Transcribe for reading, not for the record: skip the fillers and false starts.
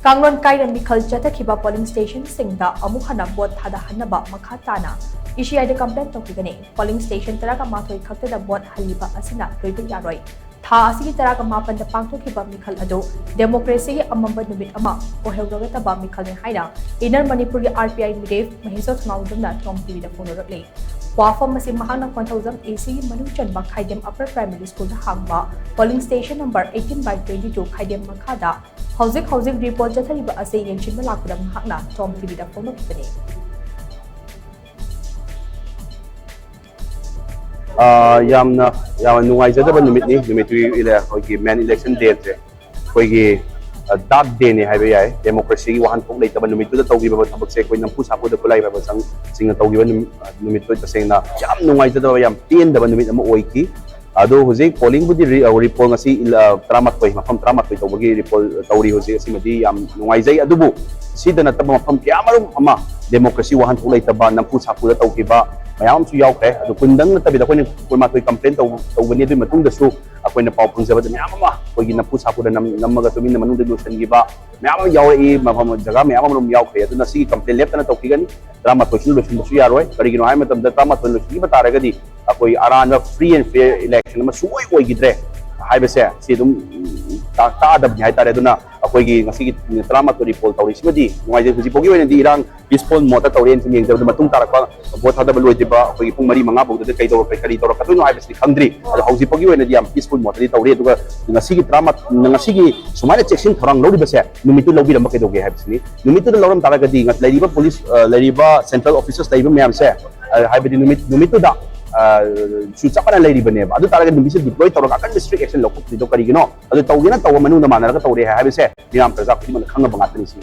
KANGLON KAINA MEEKHAL CHATHAKHIBA polling station singda AMUK HANNA vote THADAHANNABA MAKHA TANA ISHI the complaint TOUKHIGANI polling station taraga mathoi Khaktada vote Halliba Asina Loiba Yaroi tha asigi taraga mapanda PANGTHOKKHIBA MEEKHAL ado democracy gi AMAMBA NUMIT ama OIHOURAGADABA MEEKHAL ni HAINA inner Manipuri RPI MEEREP Maheshwar Thounaojam na TOMTV da PHONGDORAKLI Wafam masi mahang ng 1,000 ASIGI manungchan ba Khaidem Upper Primary School na hangba polling station number 18/22 Khaidem MAKHA Housing report CHATHAKHIBA ase yengshin malakda mahakna TOMTV da PHONGDORAKLI yamna nuwaijadaba numitni numitui main election date se koigi dark day ni haiba yai democracy gi wahan thok leitaba numitu da tawgi ba thabak se koi nampu sapu da kulai ba sang singa tawgi ba numit to tasena yam nuwaijadaba yam tin da numit ama oiki ado hojik polling budi report ngasi tramat koi mafam tramat koi tawgi report tawri hojik asi madi yam nuwaijai adubu sidana tab mafam kyamarum ama democracy wahan thok leitaba nampu sapu da tawgi ba mayam su yaw khe ado kundang na tabi da koi ma koi complaint tawbani du matung da su akoi na pawpung sa ba mayam ama koi gi nampu sapu da namaga tumin na manung da lusan gi ba mayam yaw e mafam jaga mayam rum yaw khe ado na si complaint left na tawkigani drama to shin su yaroi kari gi no ai matam da drama to lu ba taraga di akoi arana free and fair election ma suoi oi gidre hai bese si dum ta da bnyai tare duna akoi gi ngasi gi drama to report tawri simadi ngai je ji pogi wen di irang peaceful mota tawren sim yeng da matung tarakwa vote hada baloi de ba akoi gi pung mari manga bog da kai do kari to ka tu no hai bese khangdri ado hauji pogi wen di am peaceful mota di tawri duga ngasi gi drama ngasi gi sumai check thorang lori bese numitu lobi ram kai do ge hai bese numitu loram taraga di ngat lariba police lariba central officers lariba myam se hai bedi numitu da chapana lady bane adu taraga numisi deploy tawra kan district action lokuk di do kari gino adu tawgina taw manu na manara ka tawre ha bese niam praja khudi man khanga bangat ni si